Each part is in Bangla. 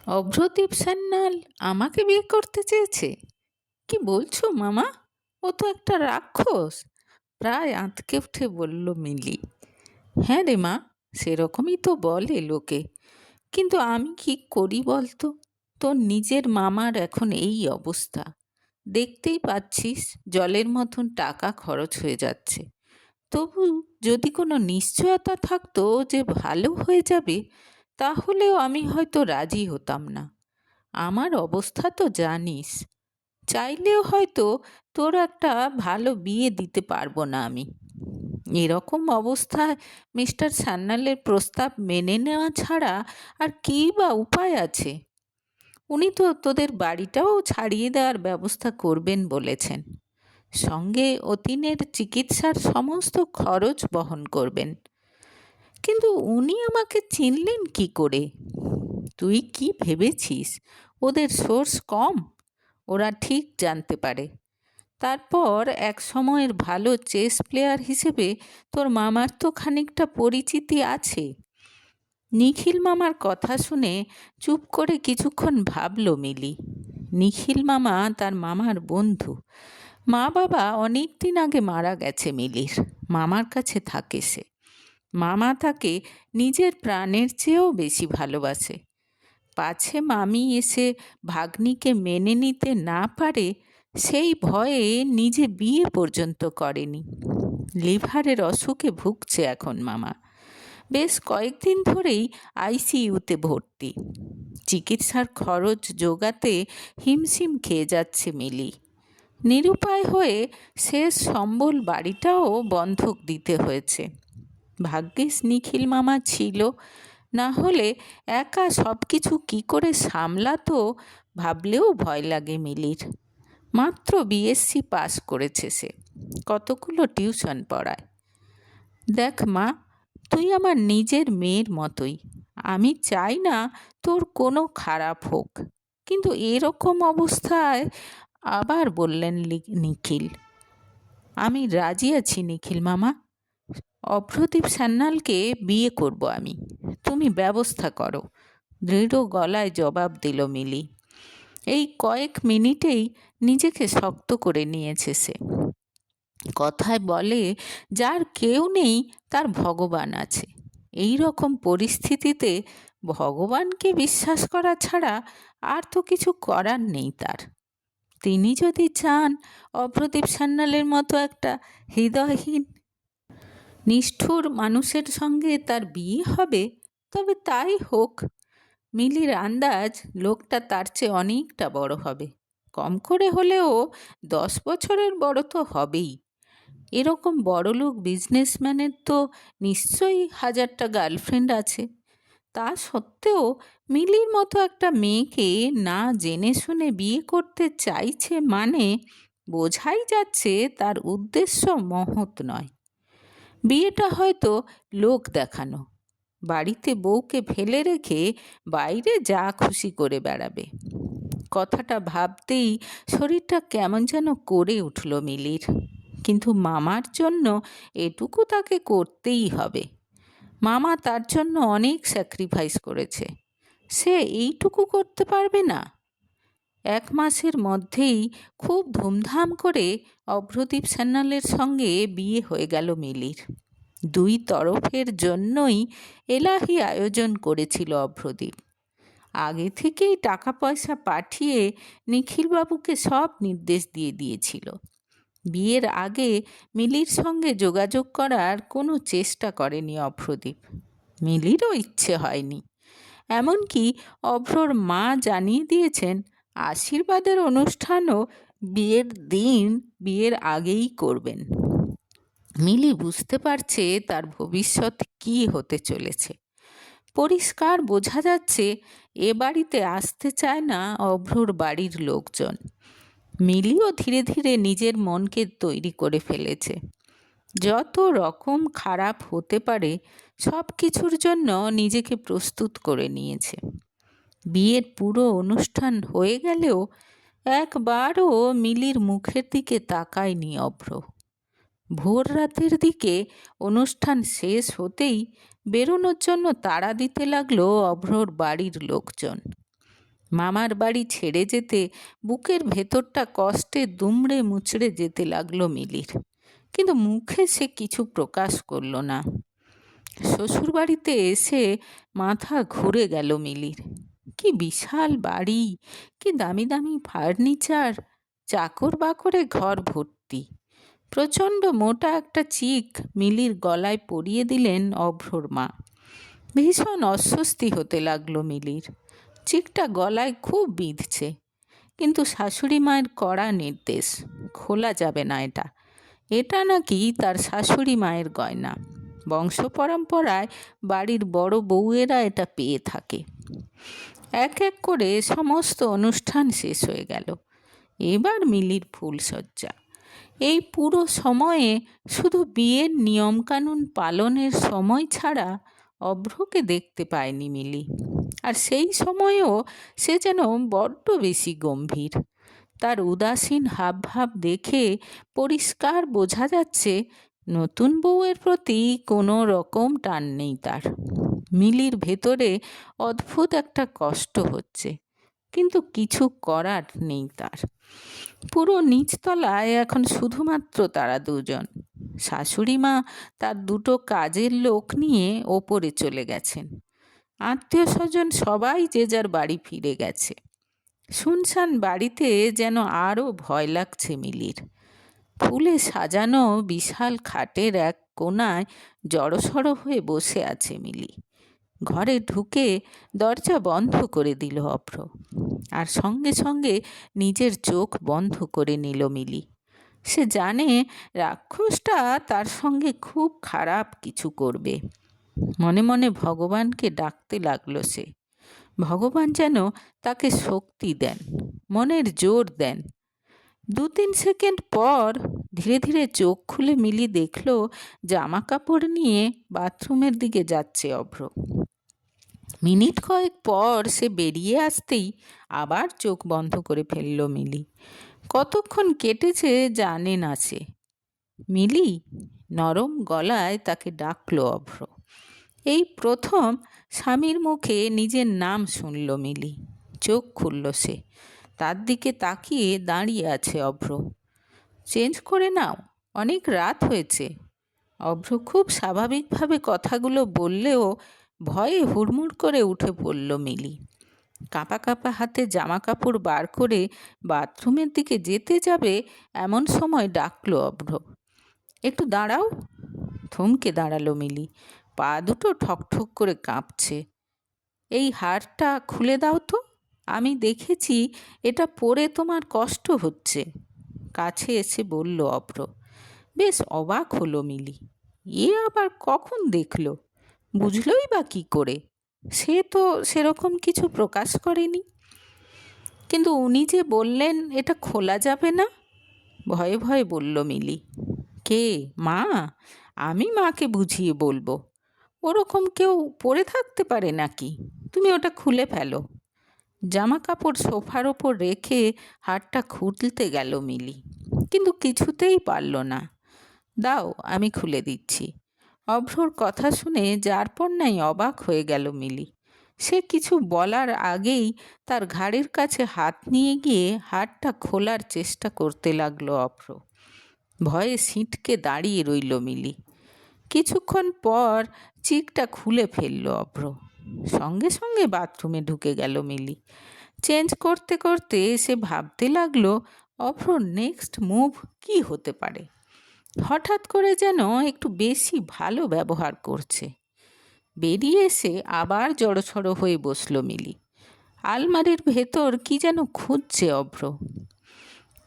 অভ্রদীপ সান্যাল আমাকে বিয়ে করতে চেয়েছে? কি বলছো মামা? ও তো একটা রাক্ষস! প্রায় আঁতকে উঠে বলল মিলি। হ্যাঁ রে মা, সেরকমই তো বলে লোকে, কিন্তু আমি কি করি বলতো? তোর নিজের মামার এখন এই অবস্থা, দেখতেই পাচ্ছিস, জলের মতন টাকা খরচ হয়ে যাচ্ছে। তবু যদি কোনো নিশ্চয়তা থাকতো যে ভালো হয়ে যাবে, তাহলেও আমি হয়তো রাজি হতাম না। আমার অবস্থা তো জানিস, চাইলেও হয়তো তোর একটা ভালো বিয়ে দিতে পারবো না আমি। এরকম অবস্থায় মিস্টার সান্যালের প্রস্তাব মেনে নেওয়া ছাড়া আর কী বা উপায় আছে? উনি তো তোদের বাড়িটাও ছাড়িয়ে দেওয়ার ব্যবস্থা করবেন বলেছেন, সঙ্গে অতীনের চিকিৎসার সমস্ত খরচ বহন করবেন। কিন্তু উনি আমাকে চিনলেন কি করে? তুই কি ভেবেছিস ওদের সোর্স কম? ওরা ঠিক জানতে পারে। তারপর এক সময়ের ভালো চেস প্লেয়ার হিসেবে তোর মামার তো খানিকটা পরিচিতি আছে। নিখিল মামার কথা শুনে চুপ করে কিছুক্ষণ ভাবল মিলি। নিখিল মামা তার মামার বন্ধু। মা বাবা অনেক দিন আগে মারা গেছে মিলির। মামার কাছে থাকে সে। মামা তাকে নিজের প্রাণের চেয়েও বেশি ভালোবাসে। পাছে মামি এসে ভাগ্নিকে মেনে নিতে না পারে, সেই ভয়ে নিজে বিয়ে পর্যন্ত করেনি। লিভারের অসুখে ভুগছে এখন মামা। বেশ কয়েকদিন ধরেই আইসিইউতে ভর্তি। চিকিৎসার খরচ জোগাতে হিমশিম খেয়ে যাচ্ছে মিলি। নিরুপায় হয়ে শেষ সম্বল বাড়িটাও বন্ধক দিতে হয়েছে। ভাগ্যিস নিখিল মামা ছিল, না হলে একা সব কিছু কী করে সামলাতো ভাবলেও ভয় লাগে মিলির। মাত্র বিএসসি পাস করেছে সে, কতগুলো টিউশন পড়ায়। দেখ মা, তুই আমার নিজের মেয়ের মতোই। আমি চাই না তোর কোনো খারাপ হোক, কিন্তু এরকম অবস্থায় আবার বললেন নিখিল। আমি রাজি আছি নিখিল মামা, অভ্রদীপ সান্যালকে বিয়ে করব আমি। তুমি ব্যবস্থা করো, দৃঢ় গলায় জবাব দিল মিলি। এই কয়েক মিনিটেই নিজেকে শক্ত করে নিয়েছে সে। কথায় বলে, যার কেউ নেই তার ভগবান আছে। এই রকম পরিস্থিতিতে ভগবানকে বিশ্বাস করা ছাড়া আর তো কিছু করার নেই তার। তিনি যদি চান অভ্রদীপ সান্যালের মতো একটা হৃদয়হীন নিষ্ঠুর মানুষের সঙ্গে তার বিয়ে হবে, তবে তাই হোক। মিলির আন্দাজ লোকটা তার চেয়ে অনেকটা বড় হবে। কম করে হলেও 10 বছরের বড় তো হবেই। এরকম বড়লোক বিজনেসম্যানের তো নিশ্চয়ই 1000টা গার্লফ্রেন্ড আছে। তা সত্ত্বেও মিলির মতো একটা মেয়েকে না জেনে শুনে বিয়ে করতে চাইছে মানে বোঝাই যাচ্ছে তার উদ্দেশ্য মহৎ নয়। বিয়েটা হয়তো লোক দেখানো, বাড়িতে বউকে ফেলে রেখে বাইরে যা খুশি করে বেড়াবে। কথাটা ভাবতেই শরীরটা কেমন যেন করে উঠল মিলির। কিন্তু মামার জন্য এটুকু তাকে করতেই হবে। মামা তার জন্য অনেক স্যাক্রিফাইস করেছে, সে এইটুকু করতে পারবে না? 1 মাসের মধ্যেই খুব ধুমধাম করে অভ্রদীপ সান্যালের সঙ্গে বিয়ে হয়ে গেল মিলির। 2 তরফের জন্যই এলাহি আয়োজন করেছিল অভ্রদীপ। আগে থেকেই টাকা পয়সা পাঠিয়ে নিখিলবাবুকে সব নির্দেশ দিয়ে দিয়েছিল। বিয়ের আগে মিলির সঙ্গে যোগাযোগ করার কোনো চেষ্টা করেনি অভ্রদীপ। মিলিরও ইচ্ছে হয়নি। এমনকি অভ্রর মা জানিয়ে দিয়েছেন আশীর্বাদের অনুষ্ঠানও বিয়ের দিন বিয়ের আগেই করবেন। মিলি বুঝতে পারছে তার ভবিষ্যৎ কী হতে চলেছে। পরিষ্কার বোঝা যাচ্ছে এ বাড়িতে আসতে চায় না অভ্রর বাড়ির লোকজন। মিলিও ধীরে ধীরে নিজের মনকে তৈরি করে ফেলেছে। যত রকম খারাপ হতে পারে সব কিছুর জন্য নিজেকে প্রস্তুত করে নিয়েছে। বিয়ের পুরো অনুষ্ঠান হয়ে গেলেও একবারও মিলির মুখের দিকে তাকায়নি অভ্র। ভোর রাতের দিকে অনুষ্ঠান শেষ হতেই বেরোনোর জন্য তাড়া দিতে লাগলো অভ্রর বাড়ির লোকজন। মামার বাড়ি ছেড়ে যেতে বুকের ভেতরটা কষ্টে দুমড়ে মুচড়ে যেতে লাগলো মিলির, কিন্তু মুখে সে কিছু প্রকাশ করল না। শ্বশুরবাড়িতে এসে মাথা ঘুরে গেল মিলির। কি বিশাল বাড়ি, কি দামি দামি ফার্নিচার, চাকর বাকরে ঘর ভর্তি। প্রচণ্ড মোটা একটা চিক মিলির গলায় পরিয়ে দিলেন অভ্রর মা। ভীষণ অস্বস্তি হতে লাগলো মিলির। চিকটা গলায় খুব বিঁধছে, কিন্তু শাশুড়ি মায়ের কড়া নির্দেশ, খোলা যাবে না এটা। এটা নাকি তার শাশুড়ি মায়ের গয়না, বংশ পরম্পরায় বাড়ির বড় বউয়েরা এটা পেয়ে থাকে। এক এক করে সমস্ত অনুষ্ঠান শেষ হয়ে গেল। এবার মিলির ফুলসজ্জা। এই পুরো সময়ে শুধু বিয়ের নিয়মকানুন পালনের সময় ছাড়া অভ্রকে দেখতে পায়নি মিলি। আর সেই সময়েও সে যেন বড্ড বেশি গম্ভীর। তার উদাসীন হাবভাব দেখে পরিষ্কার বোঝা যাচ্ছে নতুন বউয়ের প্রতি কোনো রকম টান নেই তার। মিলির ভেতরে অদ্ভুত একটা কষ্ট হচ্ছে, কিন্তু কিছু করার নেই তার। পুরো নিচতলায় এখন শুধুমাত্র তারা দুজন। শাশুড়ি মা তার দুটো কাজের লোক নিয়ে ওপরে চলে গেছেন। আত্মীয় স্বজন সবাই যে যার বাড়ি ফিরে গেছে। শুনশান বাড়িতে যেন আরও ভয় লাগছে মিলির। ফুলে সাজানো বিশাল খাটের এক কোণায় জড়সড় হয়ে বসে আছে মিলি। ঘরে ঢুকে দরজা বন্ধ করে দিল অভ্র, আর সঙ্গে সঙ্গে নিজের চোখ বন্ধ করে নিল মিলি। সে জানে রাক্ষসটা তার সঙ্গে খুব খারাপ কিছু করবে। মনে মনে ভগবানকে ডাকতে লাগলো সে। ভগবান যেন তাকে শক্তি দেন, মনের জোর দেন। 2-3 সেকেন্ড পর ধীরে ধীরে চোখ খুলে মিলি দেখল জামা কাপড় নিয়ে বাথরুমের দিকে যাচ্ছে অভ্র। মিনিট কয়েক পর সে বেরিয়ে আসতেই আবার চোখ বন্ধ করে ফেলল মিলি। কতক্ষণ কেটেছে জানে না সে। মিলি, নরম গলায় তাকে ডাকলো অভ্র। এই প্রথম স্বামীর মুখে নিজের নাম শুনল মিলি। চোখ খুলল সে। তার দিকে তাকিয়ে দাঁড়িয়ে আছে অভ্র। চেঞ্জ করে নাও, অনেক রাত হয়েছে। অভ্র খুব স্বাভাবিকভাবে কথাগুলো বললেও ভয়ে হুড়মুড় করে উঠে পড়ল মিলি। কাঁপা কাঁপা হাতে জামা কাপড় বার করে বাথরুমের দিকে যেতে যাবে এমন সময় ডাকলো অভ্র, একটু দাঁড়াও। থমকে দাঁড়ালো মিলি। পা দুটো ঠকঠক করে কাঁপছে। এই হারটা খুলে দাও তো, আমি দেখেছি এটা পরে তোমার কষ্ট হচ্ছে। কাছে এসে বলল অভ্র। বেশ অবাক হলো মিলি। এ আবার কখন দেখলো, বুঝলই বা কী করে? সে তো সেরকম কিছু প্রকাশ করেনি। কিন্তু উনি যে বললেন এটা খোলা যাবে না, ভয়ে ভয়ে বলল মিলি। কে, মা? আমি মাকে বুঝিয়ে বলবো। ওরকম কেউ পরে থাকতে পারে নাকি? তুমি ওটা খুলে ফেলো। জামা কাপড় সোফার ওপর রেখে হাতটা খুলতে গেল মিলি, কিন্তু কিছুতেই পারল না। দাও, আমি খুলে দিচ্ছি। অভ্রর কথা শুনে যারপর নাই অবাক হয়ে গেল মিলি। সে কিছু বলার আগেই তার ঘাড়ের কাছে হাত নিয়ে গিয়ে হাতটা খোলার চেষ্টা করতে লাগলো অভ্র। ভয়ে সিঁটকে দাঁড়িয়ে রইল মিলি। কিছুক্ষণ পর চিকটা খুলে ফেলল অভ্র। সঙ্গে সঙ্গে বাথরুমে ঢুকে গেল মিলি। চেঞ্জ করতে করতে সে ভাবতে লাগলো অভ্রর নেক্সট মুভ কি হতে পারে। হঠাৎ করে যেন একটু বেশি ভালো ব্যবহার করছে। বেরিয়ে এসে আবার জড়সড় হয়ে বসল মিলি। আলমারির ভেতর কি যেন খুঁজছে অভ্র।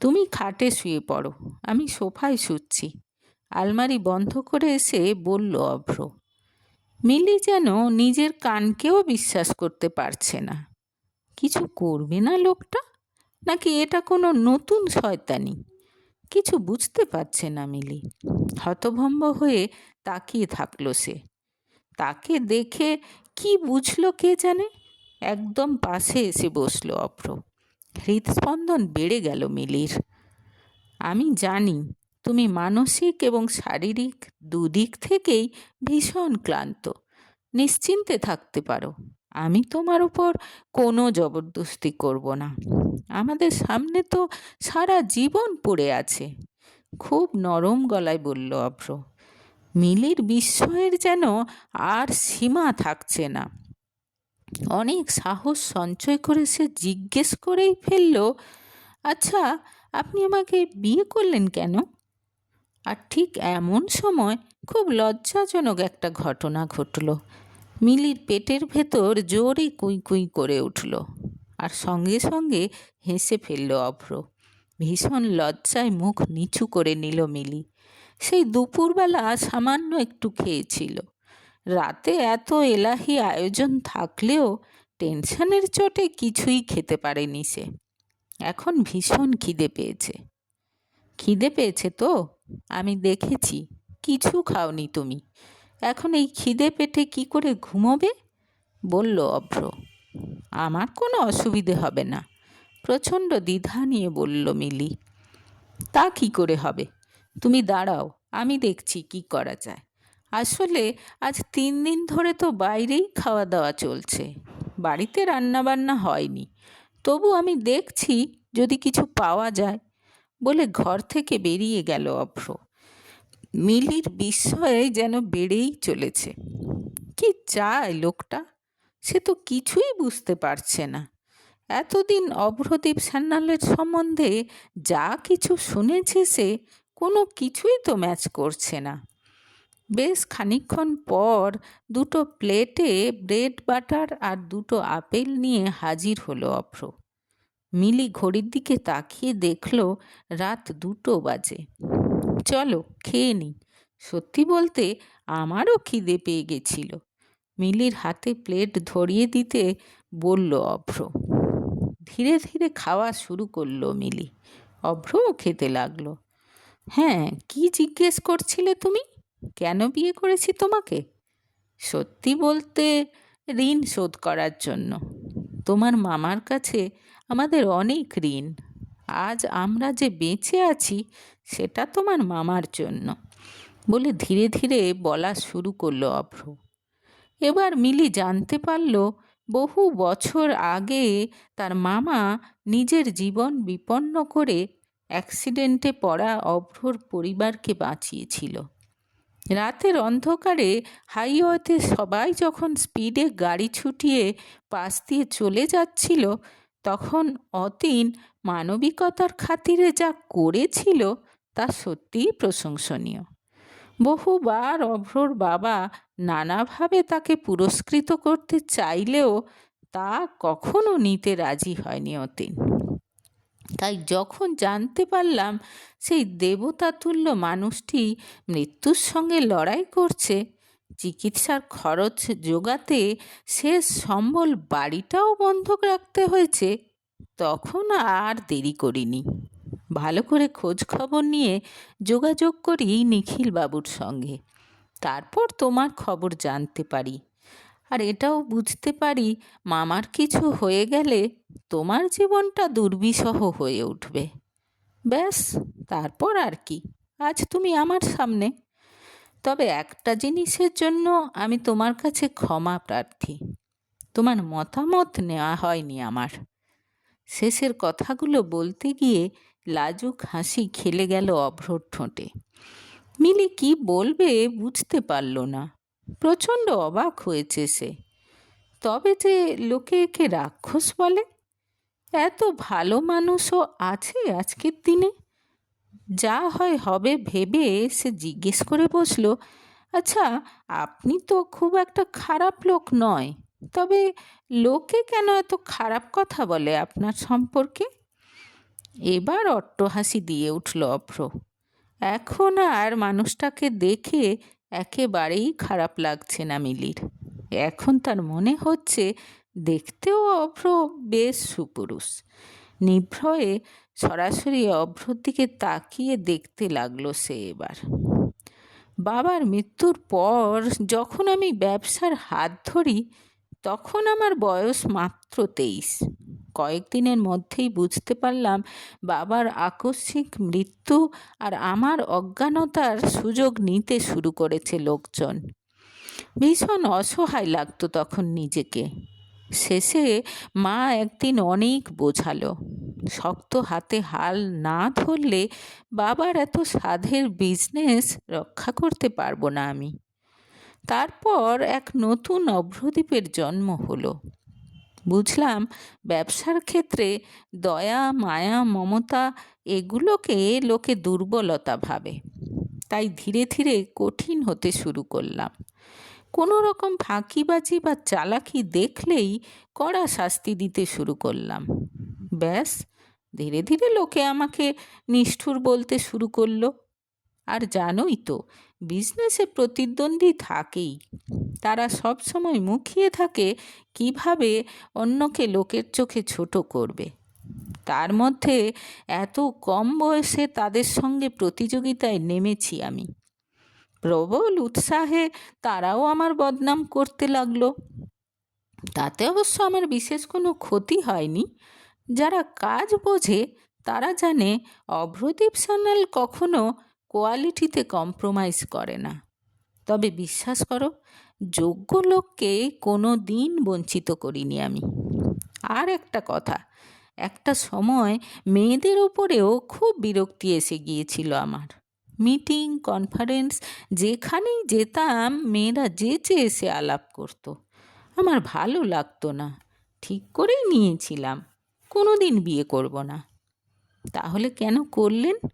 তুমি খাটে শুয়ে পড়ো, আমি সোফায় শুচ্ছি, আলমারি বন্ধ করে এসে বলল অভ্র। মিলি যেন নিজের কানকেও বিশ্বাস করতে পারছে না। কিছু করবে না লোকটা, নাকি এটা কোনো নতুন শয়তানি? কিছু বুঝতে পারছে না মিলি। হতভম্ব হয়ে তাকিয়ে থাকলো সে। তাকে দেখে কি বুঝলো কে জানে, একদম পাশে এসে বসলো অভ্র। হৃদস্পন্দন বেড়ে গেল মিলির। আমি জানি তুমি মানসিক এবং শারীরিক দুদিক থেকেই ভীষণ ক্লান্ত। নিশ্চিন্তে থাকতে পারো, আমি তোমার উপর কোনো জবরদস্তি করব না। আমাদের সামনে তো সারা জীবন পড়ে আছে। খুব নরম গলায় বলল অভ্র। মিলির বিস্ময়ের যেন আর সীমা থাকছে না। অনেক সাহস সঞ্চয় করে সে জিজ্ঞেস করেই ফেলল, আচ্ছা, আপনি আমাকে বিয়ে করলেন কেন? আর ঠিক এমন সময় খুব লজ্জাজনক একটা ঘটনা ঘটল। মিলির পেটের ভেতর জোরে কুই কুই করে উঠল, আর সঙ্গে সঙ্গে হেসে ফেলল অভ্র। ভীষণ লজ্জায় মুখ নিচু করে নিল মিলি। সেই দুপুরবেলা সামান্য একটু খেয়েছিল। রাতে এত এলাহি আয়োজন থাকলেও টেনশনের চোটে কিছুই খেতে পারেনি সে। এখন ভীষণ খিদে পেয়েছে। খিদে পেয়েছে তো? আমি দেখেছি কিছু খাওনি তুমি। এখন এই খিদে পেটে কি করে ঘুমোবে? বলল অভ্র। আমার কোনো অসুবিধে হবে না, প্রচণ্ড দ্বিধা নিয়ে বলল মিলি। তা কি করে হবে? তুমি দাঁড়াও, আমি দেখছি কি করা যায়। আসলে আজ 3 দিন ধরে তো বাইরেই খাওয়া দাওয়া চলছে, বাড়িতে রান্নাবান্না হয়নি। তবু আমি দেখছি যদি কিছু পাওয়া যায়, বলে ঘর থেকে বেরিয়ে গেল অভ্র। মিলির বিস্ময়ে যেন বেড়েই চলেছে। কি চায় লোকটা? সে তো কিছুই বুঝতে পারছে না। এতদিন অভ্রদীপ সান্যালের সম্বন্ধে যা কিছু শুনেছে সে কোনো কিছুই তো ম্যাচ করছে না। বেশ খানিকক্ষণ পর 2টো প্লেটে ব্রেড বাটার আর 2টো আপেল নিয়ে হাজির হলো অভ্র। মিলি ঘড়ির দিকে তাকিয়ে দেখল রাত 2টো বাজে। চলো খেয়ে নিই। সত্যি বলতে আমারও খিদে পেয়ে গেছিল। মিলির হাতে প্লেট ধরিয়ে দিতে বলল অভ্র। ধীরে ধীরে খাওয়া শুরু করলো মিলি। অভ্রও খেতে লাগলো। হ্যাঁ, কি জিজ্ঞেস করছিলে তুমি? কেন বিয়ে করেছি তোমাকে? সত্যি বলতে ঋণ শোধ করার জন্য। তোমার মামার কাছে আমাদের অনেক ঋণ। আজ আমরা যে বেঁচে আছি সেটা তোমার মামার জন্য, বলে ধীরে ধীরে বলা শুরু করলো অভ্র। এবার মিলি জানতে পারল বহু বছর আগে তার মামা নিজের জীবন বিপন্ন করে অ্যাক্সিডেন্টে পড়া অভ্রর পরিবারকে বাঁচিয়েছিল। রাতের অন্ধকারে হাইওয়েতে সবাই যখন স্পিডে গাড়ি ছুটিয়ে পাশ দিয়ে চলে যাচ্ছিল, তখন অতীন মানবিকতার খাতিরে যা করেছিল তা সত্যিই প্রশংসনীয়। বহুবার অভ্রর বাবা নানাভাবে তাকে পুরস্কৃত করতে চাইলেও তা কখনো নিতে রাজি হয়নি অতীন। তাই যখন জানতে পারলাম সেই দেবতাতুল্য মানুষটি মৃত্যুর সঙ্গে লড়াই করছে, চিকিৎসার খরচ জোগাতে শেষ সম্বল বাড়িটাও বন্ধক রাখতে হয়েছে, তখন আর দেরি করিনি। ভালো করে খোঁজ খবর নিয়ে যোগাযোগ করি নিখিল বাবুর সঙ্গে। তারপর তোমার খবর জানতে পারি, আর এটাও বুঝতে পারি মামার কিছু হয়ে গেলে তোমার জীবনটা দুর্বিষহ হয়ে উঠবে। ব্যাস, তারপর আর কি? আজ তুমি আমার সামনে। তবে একটা জিনিসের জন্য আমি তোমার কাছে ক্ষমা প্রার্থী। তোমার মতামত নেওয়া হয়নি আমার। শেষের কথাগুলো বলতে গিয়ে লাজুক হাসি খেলে গেল অভ্রর ঠোঁটে। মিলি কি বলবে বুঝতে পারল না। প্রচণ্ড অবাক হয়েছে সে। তবে যে লোকে একে রাক্ষস বলে, এত ভালো মানুষও আছে আজকের দিনে? যা হয় হবে ভেবে সে জিজ্ঞেস করে বসল, আচ্ছা, আপনি তো খুব একটা খারাপ লোক নয়, তবে লোকে কেন এত খারাপ কথা বলে আপনার সম্পর্কে? এবার অট্টহাসি দিয়ে উঠল অভ্র। এখন আর মানুষটাকে দেখে একেবারেই খারাপ লাগছে না মিলির। এখন তার মনে হচ্ছে দেখতেও অভ্র বেশ সুপুরুষ। নিভ্রয়ে সরাসরি অভ্রর দিকে তাকিয়ে দেখতে লাগলো সে এবার। বাবার মৃত্যুর পর যখন আমি ব্যবসার হাত ধরি, তখন আমার বয়স মাত্র 23। কয়েকদিনের মধ্যেই বুঝতে পারলাম বাবার আকস্মিক মৃত্যু আর আমার অজ্ঞানতার সুযোগ নিতে শুরু করেছে লোকজন। ভীষণ অসহায় লাগতো তখন নিজেকে। শেষে মা একদিন অনেক বোঝালো, শক্ত হাতে হাল না ধরলে বাবার এত সাধের বিজনেস রক্ষা করতে পারবো না আমি। তারপর এক নতুন অভ্রদ্বীপের জন্ম হলো। বুঝলাম ব্যবসার ক্ষেত্রে দয়া, মায়া, মমতা এগুলোকে লোকে দুর্বলতা ভাবে। তাই ধীরে ধীরে কঠিন হতে শুরু করলাম। কোনো রকম ফাঁকিবাজি বা চালাকি দেখলেই কড়া শাস্তি দিতে শুরু করলাম। ব্যাস, ধীরে ধীরে লোকে আমাকে নিষ্ঠুর বলতে শুরু করলো। আর জানোই তো, বিজনেসে প্রতিদ্বন্দ্বী থাকেই। তারা সব সময় মুখিয়ে থাকে কিভাবে অন্যকে লোকের চোখে ছোট করবে। তার মধ্যে এত কম বয়সে তাদের সঙ্গে প্রতিযোগিতায় নেমেছি আমি। প্রবল উৎসাহে তারাও আমার বদনাম করতে লাগলো। তাতে অবশ্য আমার বিশেষ কোনো ক্ষতি হয়নি। যারা কাজ বোঝে তারা জানে অভ্রদীপ সান্যাল কখনো কোয়ালিটিতে কম্প্রোমাইজ করে না। তবে বিশ্বাস করো, যোগ্য লোককে কোনো দিন বঞ্চিত করিনি আমি। আর একটা কথা, একটা সময় মেয়েদের ওপরেও খুব বিরক্তি এসে গিয়েছিল আমার। মিটিং, কনফারেন্স যেখানেই যেতাম মেয়েরা যেচে এসে আলাপ করতো। আমার ভালো লাগতো না। ঠিক করেই নিয়েছিলাম কোনো দিন বিয়ে করব না। তাহলে কেন করলেন?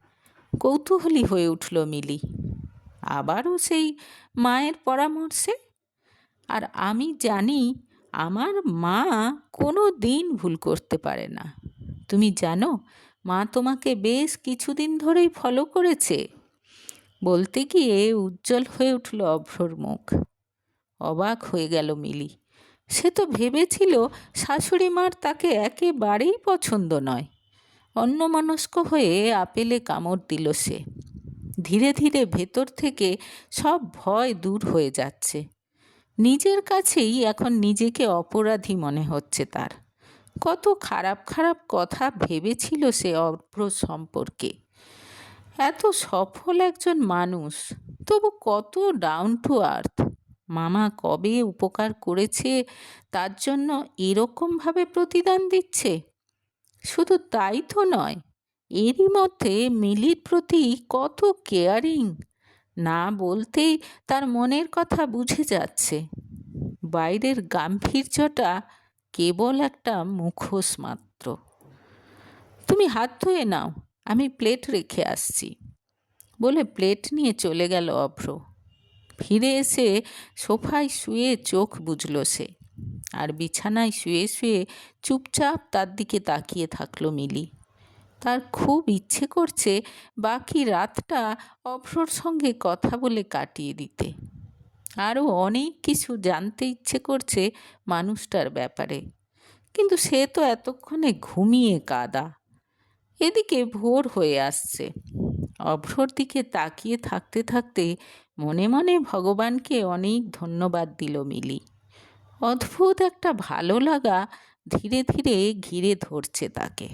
কৌতূহলী হয়ে উঠল মিলি। আবারও সেই মায়ের পরামর্শে। আর আমি জানি আমার মা কোনো দিন ভুল করতে পারে না। তুমি জানো, মা তোমাকে বেশ কিছুদিন ধরেই ফলো করেছে। বলতে গিয়ে উজ্জ্বল হয়ে উঠল অভ্রর মুখ। অবাক হয়ে গেল মিলি। সে তো ভেবেছিল শাশুড়ি মার তাকে একেবারেই পছন্দ নয়। অন্যমনস্ক হয়ে আপেলে কামড় দিল সে। ধীরে ধীরে ভেতর থেকে সব ভয় দূর হয়ে যাচ্ছে। নিজের কাছেই এখন নিজেকে অপরাধী মনে হচ্ছে তার। কত খারাপ খারাপ কথা ভেবেছিল সে অভ্র সম্পর্কে। এত সফল একজন মানুষ, তবু কত ডাউন টু আর্থ। মামা কবে উপকার করেছে তার জন্য এরকমভাবে প্রতিদান দিচ্ছে। শুধু তাই তো নয়, এরই মধ্যে মিলির প্রতি কত কেয়ারিং। না বলতেই তার মনের কথা বুঝে যাচ্ছে। বাইরের গাম্ভীর্যটা কেবল একটা মুখোশ মাত্র। তুমি হাত ধুয়ে নাও, আমি প্লেট রেখে আসছি বলে প্লেট নিয়ে চলে গেল অভ্র। ফিরে এসে সোফায় শুয়ে চোখ বুজল সে। আর বিছানায় শুয়ে শুয়ে চুপচাপ তার দিকে তাকিয়ে থাকলো মিলি। তার খুব ইচ্ছে করছে বাকি রাতটা অভ্রর সঙ্গে কথা বলে কাটিয়ে দিতে। আরও অনেক কিছু জানতে ইচ্ছে করছে মানুষটার ব্যাপারে। কিন্তু সে তো এতক্ষণে ঘুমিয়ে কাদা। এদিকে ভোর হয়ে আসছে। অভ্রর দিকে তাকিয়ে থাকতে থাকতে মনে মনে ভগবানকে অনেক ধন্যবাদ দিল মিলি। অদ্ভুত একটা ভালো লাগা ধীরে ধীরে ঘিরে ধরছে তাকে।